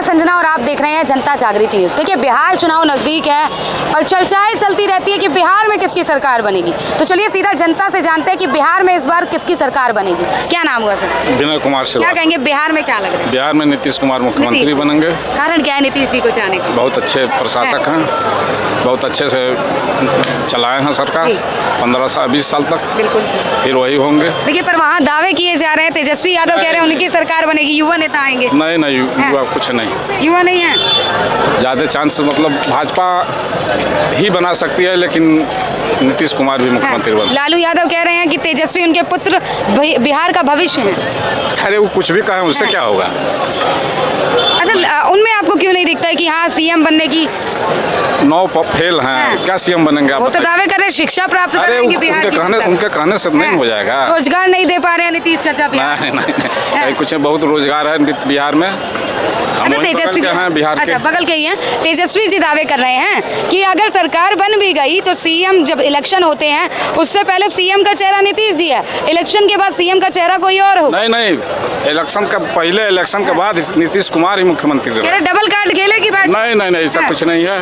संजना और आप देख रहे हैं जनता जागृति न्यूज़। देखिए बिहार चुनाव नज़दीक है और चर्चाएं चलती रहती है कि बिहार में किसकी सरकार बनेगी। तो चलिए सीधा जनता से जानते हैं कि बिहार में इस बार किसकी सरकार बनेगी। क्या नाम हुआ सर? विनय कुमार से। क्या कहेंगे बिहार में क्या लग रहा है? बिहार में नीतीश कुमार मुख्यमंत्री बनेंगे। कारण क्या है नीतीश जी को चाहने का? बहुत अच्छे प्रशासक हैं, बहुत अच्छे से चलाए हैं सरकार 15-20 साल तक। बिल्कुल फिर वही होंगे। देखिए पर वहाँ दावे किए जा रहे हैं, तेजस्वी यादव कह रहे हैं उनकी सरकार बनेगी, युवा नेता आएंगे। नहीं युवा कुछ नहीं, युवा नहीं है ज़्यादा चांस मतलब भाजपा ही बना सकती है, लेकिन नीतीश कुमार भी मुख्यमंत्री बन सकते। लालू यादव कह रहे हैं कि तेजस्वी उनके पुत्र बिहार का भविष्य है। अरे वो कुछ भी कहें उससे क्या होगा। अच्छा उनमें आपको क्यों नहीं दिखता है कि हाँ सीएम बनने की 9 फेल हैं, क्या सीएम बनेंगे आप? वो तो दावे कर रहे हैं शिक्षा प्राप्त करेंगे बिहार उनके कहने से नहीं हो जाएगा। रोजगार नहीं दे पा रहे हैं नीतीश चाचा बिहार। नहीं कुछ बहुत रोजगार है बिहार में। अच्छा तेजस्वी बिहार अच्छा बगल के ही हैं, तेजस्वी जी दावे कर रहे हैं कि अगर सरकार बन भी गई तो सीएम जब इलेक्शन होते हैं उससे पहले सीएम का चेहरा नीतीश जी है, इलेक्शन के बाद सीएम का चेहरा कोई और हो। नहीं इलेक्शन का पहले, इलेक्शन के बाद नीतीश कुमार ही मुख्यमंत्री रहे। डबल कार्ड खेले की बात? नहीं ऐसा कुछ नहीं है।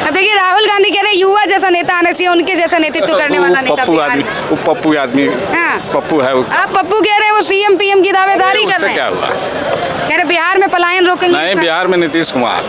अब देखिए राहुल गांधी कह रहे हैं युवा जैसा नेता आना चाहिए, उनके जैसा नेतृत्व करने वाला नेता। पप्पू आदमी पप्पू है। आप पप्पू कह रहे हैं वो सीएम पीएम की दावेदारी कर रहे हैं। क्या हुआ? कह रहे बिहार में पलायन रोकेंगे। नहीं बिहार में नीतीश कुमार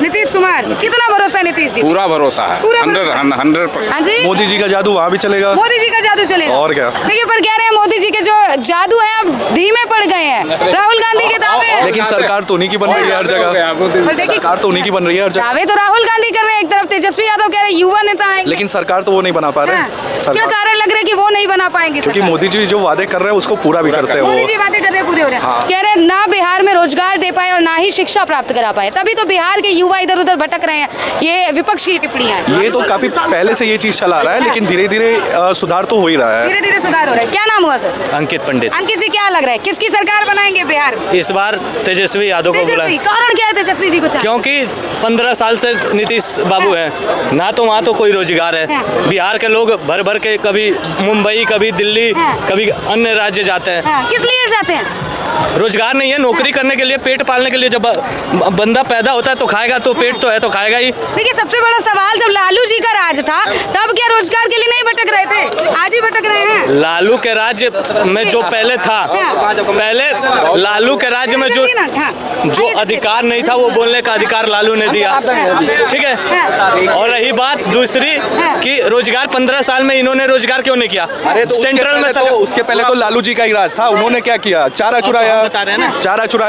कितना भरोसा है नीतीश जी? पूरा भरोसा है 100%। मोदी जी का जादू वहाँ भी चलेगा। मोदी जी का जादू चलेगा और क्या? देखिए पर कह रहे हैं मोदी जी के जो जादू है अब धीमे पड़ गए हैं। राहुल गांधी के दावे लेकिन सरकार तो उन्हीं की बन रही है हर जगह। सरकार तो उन्हीं की बन रही है हर जगह। दावे तो राहुल गांधी कर रहे हैं, एक तरफ तेजस्वी यादव कह रहे हैं युवा नेता आएंगे, लेकिन सरकार तो वो नहीं बना पा रहे। क्या कारण लग रहा है कि वो नहीं बना पाएंगे? क्योंकि मोदी जी जो वादे कर रहे हैं उसको पूरा भी करते हैं। मोदी जी वादे कर रहे हैं पूरे हो रहे हैं। कह रहे हैं ना बिहार में रोजगार दे पाए और ना ही शिक्षा प्राप्त करा पाए, तभी तो बिहार के युवा इधर उधर भटक रहे हैं। ये विपक्ष की टिप्पणियां हैं। ये तो काफी पहले से ये चीज चला रहा है, लेकिन धीरे धीरे सुधार तो हो ही रहा है। धीरे सुधार हो रहा है। क्या नाम हुआ सर? अंकित पंडित। अंकित जी क्या लग रहा है किसकी सरकार बनाएंगे बिहार में? इस बार तेजस्वी यादव को बुला। कारण क्या है तेजस्वी जी को? क्योंकि 15 साल से नीतीश बाबू हैं ना, तो वहाँ तो कोई रोजगार है। बिहार के लोग भर के कभी मुंबई कभी दिल्ली कभी अन्य राज्य जाते हैं। किस लिए जाते हैं? रोजगार नहीं है, नौकरी करने के लिए, पेट पालने के लिए। जब बंदा पैदा होता है तो खाएगा, तो पेट तो है तो खाएगा ही। देखिए सबसे बड़ा सवाल जब लालू जी का राज था तब क्या रोजगार के लिए नहीं भटक रहे थे? आज ही भटक रहे हैं। लालू के राज्य में जो पहले था, पहले लालू के राज्य में जो अधिकार नहीं था वो बोलने का अधिकार लालू ने दिया, ठीक है। और रही बात दूसरी कि रोजगार 15 साल में इन्होंने रोजगार क्यों नहीं किया? अरे तो सेंट्रल में उसके पहले तो लालू जी का ही राज था, उन्होंने क्या किया? चारा चुराया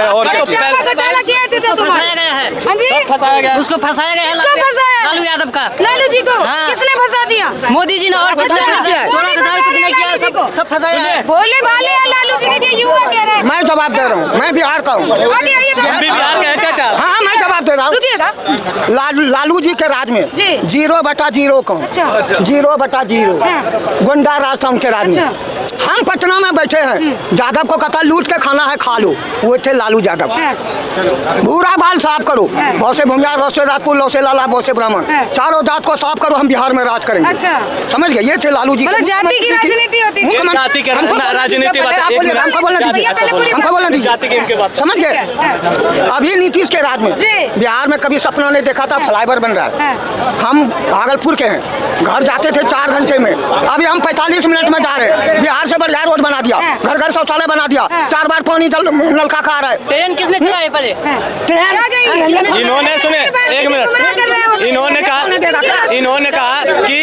और क्या किया? फंसाया गया, उसको फंसाया गया है लालू यादव का। लालू जी को किसने फंसा दिया? मोदी जी ने और कुछ नहीं किया, सब फंसाया है। बोले भाले लालू जी ने, युवा कह रहे हैं। मैं जवाब दे रहा हूँ, मैं बिहार का हूँ। बिहार का है चाचा। हाँ मैं जवाब दे रहा हूँ। रुकिएगा। लालू जी के राज में 0/0 कौन? 0/0 गुंडा राज था उनके राज में। हम पटना में बैठे हैं, यादव को कहता लूट के खाना है खा लो, वो थे लालू यादव। भूरा बाल साफ करो, बहुत से भूमियार, बहुत से राजपूत, बहुत से लाला, बहुत से ब्राह्मण, चारों जात को साफ करो, हम बिहार में राज करेंगे। समझ गए? ये थे लालू जी। जाति की राजनीति होती थी। जाति की राजनीति हमको बोलना दीजिए। समझ गए? अभी नीतीश के राज में बिहार में कभी सपना नहीं देखा था फ्लाईओवर बन रहा है। हम भागलपुर के हैं, घर जाते थे 4 घंटे में, अभी हम 45 मिनट में जा रहे हैं। बिहार से बढ़िया रोड बना दिया, घर शौचालय बना दिया, 4 बार पानी नलका खा रहा है। ट्रेन किसने चलाया पहले? इन्होंने सुने, एक मिनट, इन्होंने कहा कि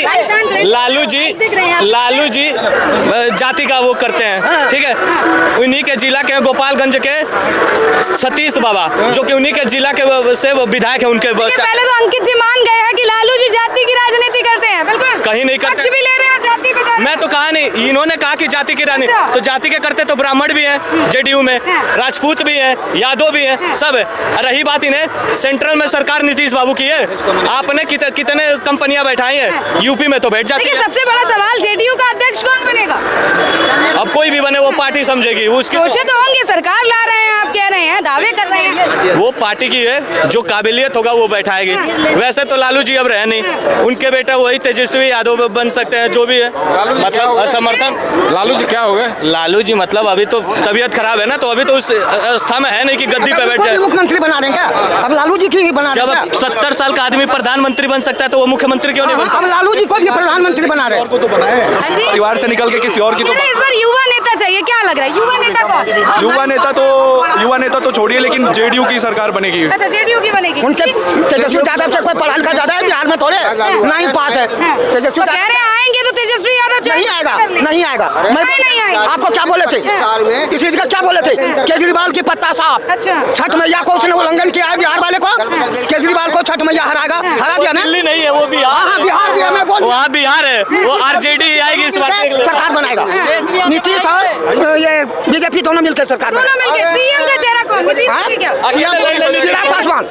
लालू जी जाति का वो करते हैं, ठीक है। उन्हीं के जिला के गोपालगंज के सतीश बाबा, जो कि उन्हीं के जिला के से विधायक है उनके। पहले तो अंकित जी मान गए हैं कि लालू जी जाति की राजनीति करते हैं। बिल्कुल कहीं नहीं करते, कुछ भी ले रहे हैं जाति पे। मैं तो कहा नहीं, इन्होंने कहा कि जाति की राजनीति, तो जाति के करते तो ब्राह्मण भी हैं जेडीयू में, राजपूत भी हैं, यादव भी हैं, सब है। रही बात इन्हें सेंट्रल में सरकार नीतीश बाबू की है, आपने कितने कंपनियां बैठाई हैं, यूपी में तो बैठ जाती है। सबसे बड़ा सवाल जेडीयू का अध्यक्ष कौन बनेगा? अब कोई भी बने वो पार्टी समझेगी, उसकी सोचे तो होंगे, सरकार ला रहे हैं, आप कह रहे हैं, दावे कर रहे हैं। वो पार्टी की है, जो काबिलियत होगा वो बैठाएगी। वैसे तो लालू जी अब रहे नहीं, उनके बेटा वही तेजस्वी यादव बन सकते हैं, जो भी है। मतलब असमर्थन। लालू जी क्या हो गए? लालू जी मतलब अभी तो तबीयत खराब है ना, तो अभी तो उस अवस्था में है नहीं कि गद्दी पे बैठ जाए। मुख्यमंत्री बना रहे हैं क्या? अब लालू जी की ही बना रहे जब हैं क्या? 70 साल का आदमी प्रधानमंत्री बन सकता है तो वो मुख्यमंत्री क्यों नहीं बन अब लालू जी को भी प्रधानमंत्री बना रहे हैं। को तो बनाए हाँ जी। परिवार से निकल के किसी और की तो इस बार युवा नेता चाहिए, क्या लग रहा है? युवा नेता कौन? युवा नेता तो छोड़िए, लेकिन जेडीयू की सरकार बनेगी। अच्छा, जेडीयू की बनेगी। उनके तेजस्वी यादव से कोई पढ़ा लिखा ज्यादा है बिहार में? थोड़े नहीं पास है हाँ। तेजस्वी तो कह रहे हैं आएंगे तो तेजस्वी यादव नहीं आएगा, नहीं आएगा। नहीं आएगा। आपको क्या बोले थे? इस चीज का क्या बोले थे? केजरीवाल की पत्ता साहब। अच्छा। छठ मैया को उसने उल्लंघन किया है बिहार वाले को। केजरीवाल को छठ मैया हराएगा, हरा दिया ना। दिल्ली नहीं है, वो बिहार हाँ, बिहार भी है, मैं बोल वहाँ बिहार है, वो आरजेडी आएगी इस बार। सरकार बनाएगा। नीतीश और ये बीजेपी दोनों मिलकर सरकार दोनों मिलके सीएम का चेहरा कौन? नीतीश हाँ? जी क्या? चिराग पासवान।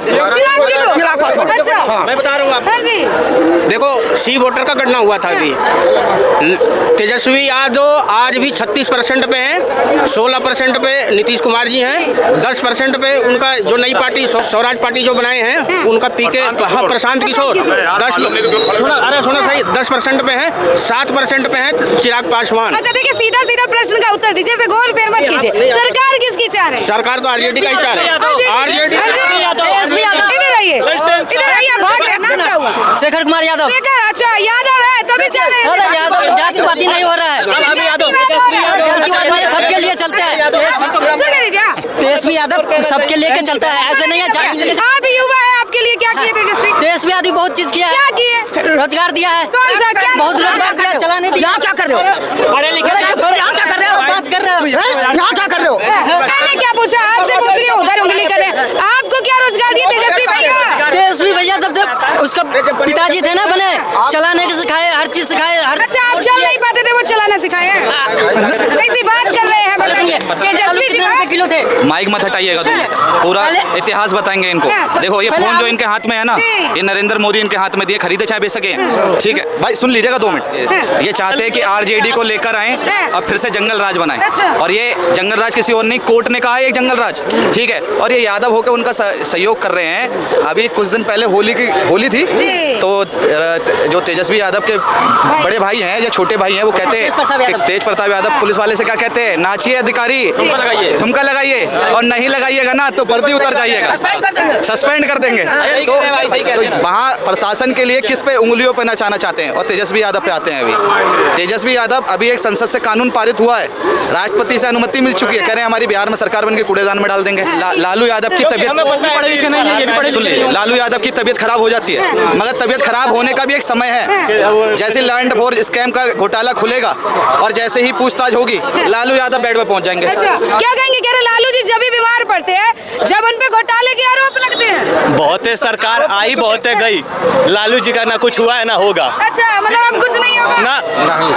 चिराग पासवान। अच्छा, मैं बता रहा हूँ हाँ जी। आप देखो, सी वोटर का गणना हुआ था अभी। तेजस्वी यादव आज भी 36% पे हैं, 16% पे नीतीश कुमार जी हैं, 10% पे उनका जो नई पार्टी स्वराज पार्टी जो बनाए हैं उनका पीके प्रशांत किशोर 10 सुनो सही 10% पे है, 7% पे है चिराग पासवान। अच्छा देखिए, सीधा सीधा प्रश्न का उत्तर दीजिए, जैसे गोल फेर मत कीजिए। सरकार किसकी चाह रहे हैं? सरकार तो आरजेडी का ही चाह रही है। आरजेडी इधर आइए, इधर आइए, भाग रहे हैं, नाम क्या हुआ? शेखर कुमार यादव। शेखर, अच्छा यादव है तभी चल रहे हैं। अरे यादव जातिवादी नहीं हो रहा है, जातिवादी सबके लिए चलता है। सुन लीजिए, हाँ। तेजस्वी यादव सबके लेके चलता है, ऐसे नहीं है आप भी युवा है, आपके लिए क्या किए तेजस्वी? तेजस्वी यादव बहुत चीज किया क्या है, किए? रोजगार दिया है, कौन सा क्या? बहुत रोजगार दिया, चलाने दिया। यहाँ क्या कर रहे हो? पढ़े लिखे यहाँ क्या कर रहे हो? बात कर रहे हो, यहाँ क्या कर रहे हो? मैंने क्या पूछा? आपसे पूछ रही हूँ, उधर उंगली कर रहे हैं। आपको क्या रोजगार दिया तेजस्वी भैया? तेजस्वी भैया जब उसका पिताजी थे ना बने, चलाने के सिखाए, हर चीज सिखाए। अच्छा, आप चल नहीं पाते थे, वो चलाना सिखाए हैं। कैसी बात कर रहे हैं? बताइए, तेजस्वी जी रुपए किलो थे। माइक मत हटाइएगा तुम, पूरा इतिहास बताएंगे इनको। देखो ये फोन जो इनके हाथ में है ना, ये नरेंद्र मोदी इनके हाथ में दिए, खरीदे चाहे बेच सके। ठीक है भाई, सुन लीजिएगा 2 मिनट। ये चाहते हैं कि आरजेडी को लेकर आए और फिर से जंगल राज बनाए, और ये जंगल राज किसी और नहीं, कोर्ट ने कहा है एक जंगल राज। ठीक है, और ये यादव होकर उनका सहयोग कर रहे हैं। अभी कुछ दिन पहले होली थी, तो जो तेजस्वी यादव के बड़े भाई हैं या छोटे भाई हैं, वो कहते हैं तेज प्रताप यादव पुलिस वाले से क्या कहते हैं, नाचिए अधिकारी, ठुमका लगाइए, और नहीं लगाइएगा ना तो वर्दी उतर जाइएगा, सस्पेंड कर देंगे। तो वहाँ प्रशासन के लिए किस पे उंगलियों पे नचाना चाहते हैं, और तेजस्वी यादव पे आते हैं। अभी तेजस्वी यादव, अभी एक संसद से कानून पारित हुआ है, राष्ट्रपति से अनुमति मिल चुकी है, कह रहे हैं हमारी बिहार में सरकार बन के कूड़ेदान में डाल देंगे। लालू यादव की तबीयत, सुन लीजिए, लालू यादव की तबीयत खराब हो जाती है, मगर तबीयत खराब होने का भी एक समय है। जैसे लैंड फोर स्कैम का घोटाला खुलेगा और जैसे ही पूछताछ होगी, लालू यादव बेड पे पहुंच जाएंगे। अच्छा, क्या कहेंगे? कह रहे लालू जी जब भी बीमार पड़ते हैं, जब उन पे घोटाले के आरोप लगते हैं। बहुत है सरकार आई, बहुत है गई, लालू जी का ना कुछ हुआ है ना होगा। अच्छा, मतलब अब कुछ नहीं होगा ना,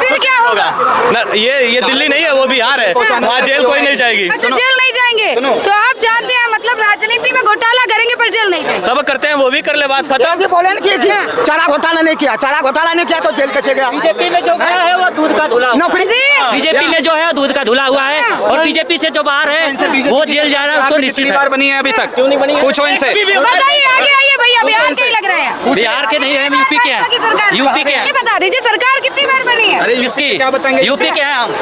फिर क्या होगा? ना, ये दिल्ली नहीं है, वो बिहार है, वहाँ जेल कोई नहीं जाएगी। अच्छा, जेल नहीं जाएंगे, तो आप जानते हैं मतलब राजनीति में घोटाला करेंगे पर जेल नहीं जाएंगे। सब करते हैं, वो भी कर ले, बात खत्म। बोले ना कि चारा घोटाला नहीं किया, चारा घोटाला नहीं किया तो जेल कैसे गया? बीजेपी में जो गया है वो दूध का धुला। नौकरी बीजेपी में जो है दूध का धुला हुआ है, और बीजेपी से जो बाहर है वो जेल जा रहा है, उसको निश्चित बार बनी है अभी तक, पूछो इनसे। बताइए, आगे आइए भैया, बिहार के ही लग रहे हैं। बिहार के नहीं है, हम यूपी के हैं। यूपी के हैं। ये बता दीजिए सरकार कितनी बार बनी है? किसकी? क्या बताएंगे? यूपी के हैं हम।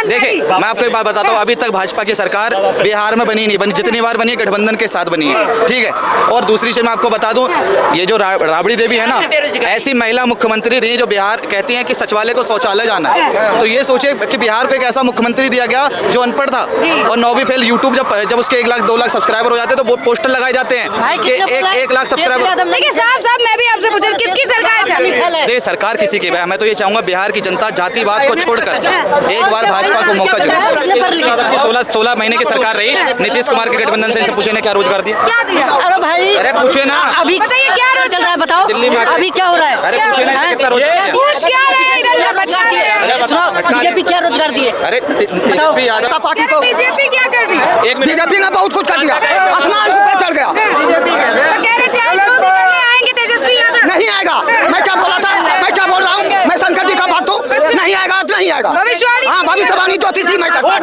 देखिए, मैं आपको एक बात बताता हूँ, अभी तक भाजपा की सरकार बिहार में बनी नहीं, जितनी बार बनी है गठबंधन के साथ बनी है। ठीक है, और दूसरी चीज मैं आपको बता दूं, ये जो राबड़ी देवी है ना, ऐसी महिला मुख्यमंत्री थी जो बिहार कहती हैं कि सचिवालय को शौचालय जाना है। तो ये सोचे कि बिहार को एक ऐसा मुख्यमंत्री दिया गया जो अनपढ़ था, और 9वीं फेल। यूट्यूब जब उसके 1 लाख 2 लाख सब्सक्राइबर हो जाते हैं तो वो पोस्टर लगाए जाते हैं कि 1 लाख सब्सक्राइबर। देखिए साहब, मैं भी आपसे पूछूं, किसकी सरकार चल? देखिए सरकार किसी की है, मैं तो ये चाहूंगा बिहार की जनता जातिवाद को छोड़कर एक बार भाजपा को मौका जरूर। 16 महीने की सरकार रही नीतीश कुमार के गठबंधन से, इनसे पूछे ने क्या रोजगार दिया? क्या दिया? अरे भाई, अरे पूछे ना, अभी बताइए क्या रोज चल रहा है, बताओ दिल्ली में अभी क्या हो रहा है? अरे पूछे ना कितना रोजगार दिया? पूछ क्या रहे हैं? इधर उधर भटका रहे हैं। सुनो, बीजेपी क्या रोजगार दिए? अरे तेजस्वी यादव पार्टी को बीजेपी क्या कर रही? बीजेपी ने बहुत कुछ कर दिया, आसमान पे चढ़ गया। तो कह रहे चाहे जो भी करने आएंगे तेजस्वी यादव नहीं आएगा। मैं क्या बोला था, मैं क्या बोल रहा हूँ, मैं शंकर जी का भक्त हूँ। नहीं आएगा तो नहीं आएगा। भविष्यवाणी? हाँ, भविष्यवाणी ज्योतिषी मैं करता हूँ,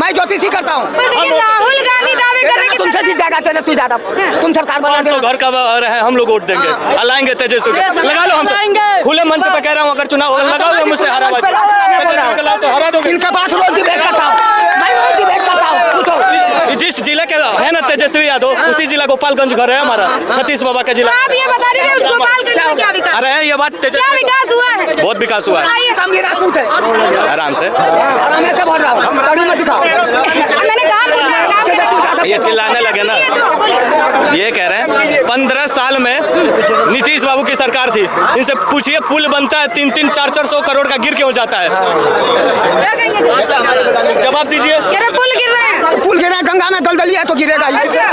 मैं ज्योतिषी करता हूँ। पर देखिए राहुल गांधी दावे कर रहे हैं कि तुमसे जीत जाएगा तेजस्वी यादव। तुम सरकार बना तो घर का है, हम लोग वोट देंगे, लाएंगे तेजस्वी, लगा लो हमसे, खुले मंच पे कह रहा हूँ, अगर चुनाव होगा लगाओ तो मुझसे हरा तो हरा दोगे। इनके पास रोज डिबेट करता हूँ, मैं रोज डिबेट करता हूँ, पूछो। जिस जिले के है ना तेजस्वी यादव, उसी जिला गोपालगंज घर है हमारा, सतीश बाबा का जिला। आप ये बता दीजिए उस गोपालगंज में क्या विकास, अरे ये बात क्या विकास हुआ है? बहुत विकास हुआ है, आराम से बोल रहा हूँ, मत दिखाओ। मैंने काम पूछा, ये चिल्लाने लगे ना, ये कह रहे हैं 15 साल में नीतीश बाबू की सरकार थी, इनसे पूछिए पुल बनता है 300 400 करोड़ का, गिर क्यों जाता है? क्या कहेंगे? जवाब दीजिए। पुल गिर रहे हैं, पुल गिरा, गंगा में दलदली है तो गिरेगा ही। क्या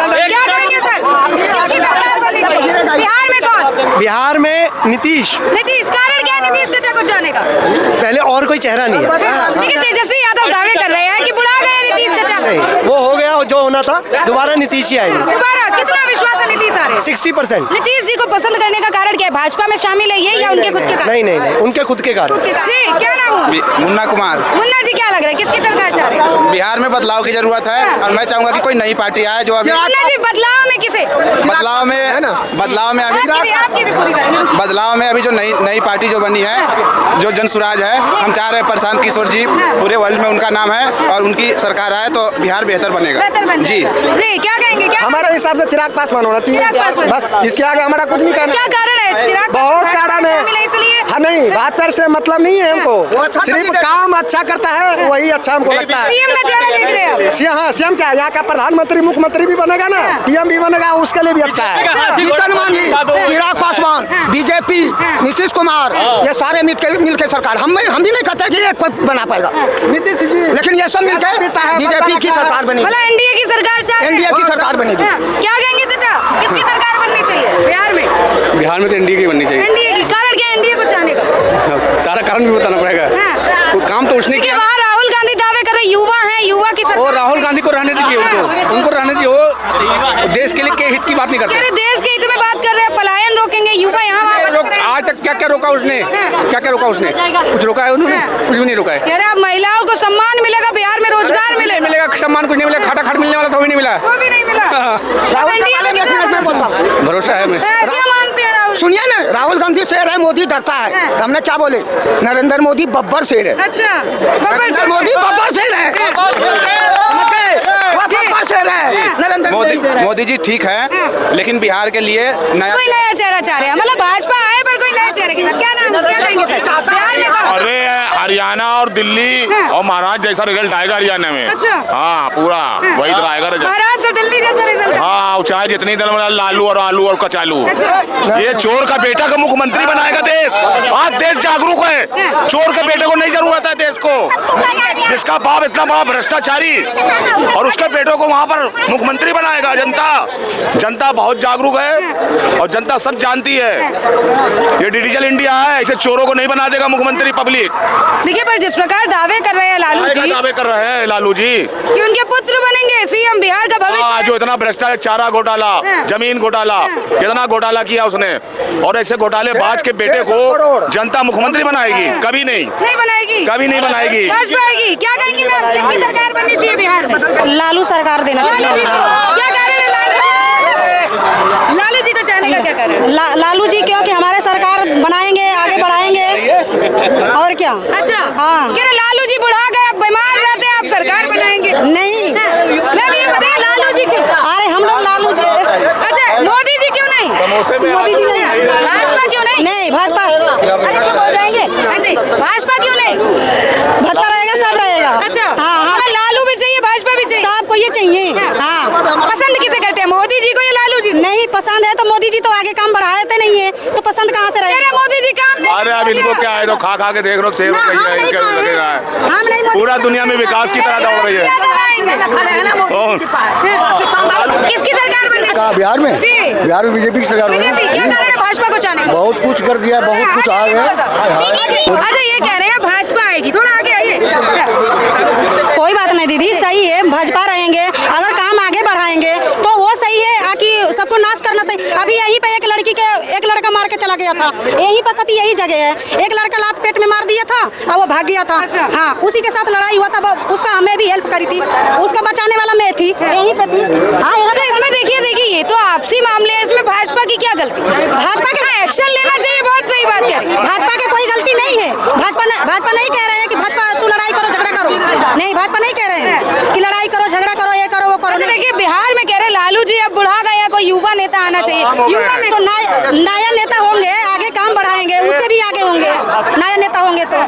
कहेंगे सर? किसकी सरकार बननी चाहिए? बिहार में कौन? बिहार में नीतीश। कारण क्या है नीतीश चाचा को जाने का? पहले और कोई चेहरा नहीं है। लेकिन तेजस्वी यादव दावे कर रहे हैं कि बुढ़ा गए नीतीश चाचा। नहीं, वो हो गया जो होना था, दोबारा नीतीश ही आएंगे। दोबारा कितना विश्वास है नीतीश आ रहे? 60%। नीतीश जी को पसंद करने का कारण क्या है? भाजपा में शामिल है ये या उनके खुद के कारण? नहीं, उनके खुद के कारण। जी, क्या नाम हुआ? मुन्ना कुमार। मुन्ना जी, क्या लग रहा है किसकी सरकार चाह रहे हैं? बिहार में बदलाव की जरूरत है और मैं चाहूंगा कि कोई नई पार्टी आए जो अभी मुन्ना जी, बदलाव में किसे? बदलाव में आपकी भी पूरी करेंगे। बदलाव में अभी जो नई पार्टी जो बनी है, जो जन सुराज है, हम चाह रहे हैं प्रशांत किशोर जी, पूरे वर्ल्ड में उनका नाम है और उनकी सरकार आए तो बिहार बेहतर बनेगा। जी, क्या कहेंगे? क्या हमारे हिसाब से चिराग पासवान होना चाहिए, बस इसके आगे हमारा कुछ नहीं करना। क्या कारण है? चिराग बहुत कारण है, इसलिए हाँ नहीं, बात पर से मतलब नहीं है हमको, सिर्फ काम अच्छा करता है वही अच्छा हमको लगता है। पीएम का चेहरा देख रहे हैं? हाँ, सीएम क्या, यहाँ का प्रधानमंत्री मुख्यमंत्री भी बनेगा ना, पीएम भी बनेगा, उसके लिए भी अच्छा है। जीतन मांझी, चिराग पासवान, बीजेपी, नीतीश कुमार, ये सारे मिलकर सरकार, हम भी नहीं कहते कि ये कोई बना पाएगा नीतीश जी, लेकिन ये सब मिलकर बीजेपी की सरकार बनेगी, एनडीए की सरकार, एनडीए की सरकार बनेगी। क्या कहेंगे चाचा, किसकी सरकार बननी चाहिए बिहार में? बिहार में तो एनडीए की बननी चाहिए। एनडीए की कारण क्या? एनडीए को चाहने का सारा कारण भी बताना पड़ेगा। काम तो उसने किया। वहाँ राहुल गांधी दावे कर रहे युवा है, युवा की सरकार। और राहुल गांधी को रहने दीजिए, उनको रहने दीजिए, वो देश के लिए के हित की बात नहीं करते। देश के हित में बात कर रहे हैं, पलायन रोकेंगे, युवा यहाँ आज तक क्या क्या रोका उसने? क्या रोका उसने? कुछ रोका है उन्होंने? कुछ भी नहीं रोका है। कह रहे अब महिलाओं को सम्मान मिलेगा, बिहार में रोजगार मिलेगा, सम्मान कुछ नहीं मिलेगा, खाटा मिलने वाला तो भी नहीं मिला, वो भी नहीं मिला। भरोसा है हमें। क्या मानते हैं राहुल? सुनिए ना, राहुल गांधी शेर है, मोदी डरता है। हमने क्या बोले? नरेंद्र मोदी बब्बर शेर है। अच्छा, नरेंद्र मोदी बब्बर शेर है, मोदी जी ठीक है, लेकिन बिहार के लिए कोई नया चेहरा चाह रहे हैं, मतलब भाजपा आए पर कोई नया चेहरे के साथ। क्या नाम, क्या कहेंगे सर? बिहार में कौन? अरे हरियाणा और दिल्ली और महाराष्ट्र जैसा रिजल्ट आएगा हरियाणा में। अच्छा। हाँ, पूरा वही तरह आएगा रिजल्ट। महाराष्ट्र और दिल्ली जैसा रिजल्ट। हाँ, चाहे जितनी दल में लालू और आलू और कचालू, अच्छा। ये चोर का बेटा का मुख्यमंत्री बनाएगा देश। आज देश जागरूक है, चोर के बेटे को नहीं जरूरत है देश को, जिसका बाप इतना बड़ा भ्रष्टाचारी और उसके बेटों को वहाँ पर मुख्यमंत्री बनाएगा। जनता बहुत जागरूक है और जनता सब जानती है, ये डिजिटल इंडिया है, इसे चोरों को नहीं बना देगा मुख्यमंत्री पब्लिक। देखिए, पर जिस प्रकार दावे कर रहे हैं लालू जी, दावे कर रहे हैं लालू जी कि उनके पुत्र बनेंगे सीएम, बिहार का भविष्य। जो इतना भ्रष्टाचार, चारा घोटाला, जमीन घोटाला, कितना घोटाला किया उसने, और ऐसे घोटाले बाज के बेटे को जनता मुख्यमंत्री बनाएगी? कभी नहीं बनाएगी, कभी नहीं बनाएगी। भाजपा आएगी। क्या कहेंगी मैम, किसकी सरकार बननी चाहिए बिहार में? लालू सरकार देना चाहिए। क्या कारण है लालू जी को चाहने का? क्या कारण है? लालू जी क्योंकि हमारे सरकार बनाएंगे, आगे बढ़ाएंगे, और क्या। अच्छा, हाँ, क्या लालू जी बुढ़ा गए, अब बीमार रहते हैं, आप सरकार बनाएंगे? नहीं, मैम ये बताइए लालू जी क्यों? अरे हम लोग लालू जी। अच्छा, मोदी जी क्यों नहीं? मोदी जी नहीं, भाजपा क्यों नहीं? नहीं, भाजपा। अरे चुप हो जाएंगे। हाँ जी, भाजपा क्यों नहीं? भाजपा रहेगा, सब रहेगा। अच्छा, हाँ, लालू भी चाहिए, भाजपा भी चाहिए, सबको ये चाहिए। हाँ, पसंद किसे करते हैं, मोदी जी को या लालू जी? नहीं पसंद है तो मोदी जी तो आगे काम बढ़ाते नहीं है, तो पसंद कहाँ से रहेगा? मोदी जी काम नहीं। अरे अब इनको क्या है, तो खा के देख लो, सेब हम नहीं, पूरा दुनिया में विकास की तरह दौड़ रही है। किसकी सरकार बननी चाहिए बिहार में? बिहार में बीजेपी की सरकार क्या कारण है भाजपा को चाहने का? बहुत कुछ कर दिया, बहुत कुछ आ गया। अच्छा, ये कह रहे हैं भाजपा आएगी, थोड़ा आगे आइए। कोई बात नहीं दीदी, सही है, भाजपा रहेंगे, अगर काम आगे बढ़ाएंगे तो वो सही है, आकि सबको नाश करना चाहिए। अभी यहीं पे एक लड़की के एक लड़का मार के चला गया था, यही पकती यही जगह है। एक लड़का लात पेट में मार दिया था और वो भाग गया था। हाँ, उसी के साथ लड़ाई हुआ था, उसका हमें भी हेल्प करी थी, उसका बचाने वाला मैं थी, यहीं पे थी। हाँ, तो इसमें देखिए ये तो आपसी मामले है, इसमें भाजपा की क्या गलती? भाजपा के एक्शन लेना चाहिए, बहुत सही बात कह रही है। भाजपा के कोई गलती नहीं है। भाजपा नहीं कह रहे हैं कि भाजपा तू लड़ाई करो झगड़ा करो, नहीं, भाजपा नहीं कह रहे हैं कि लड़ाई करो झगड़ा करो, ये करो वो करो। देखिए बिहार में कह रहे लालू जी अब बुढ़ा गए, कोई युवा नेता आना चाहिए। युवा में तो नया नेता होंगे, आगे काम बढ़ाएंगे, उससे भी आगे होंगे, नया नेता होंगे तो।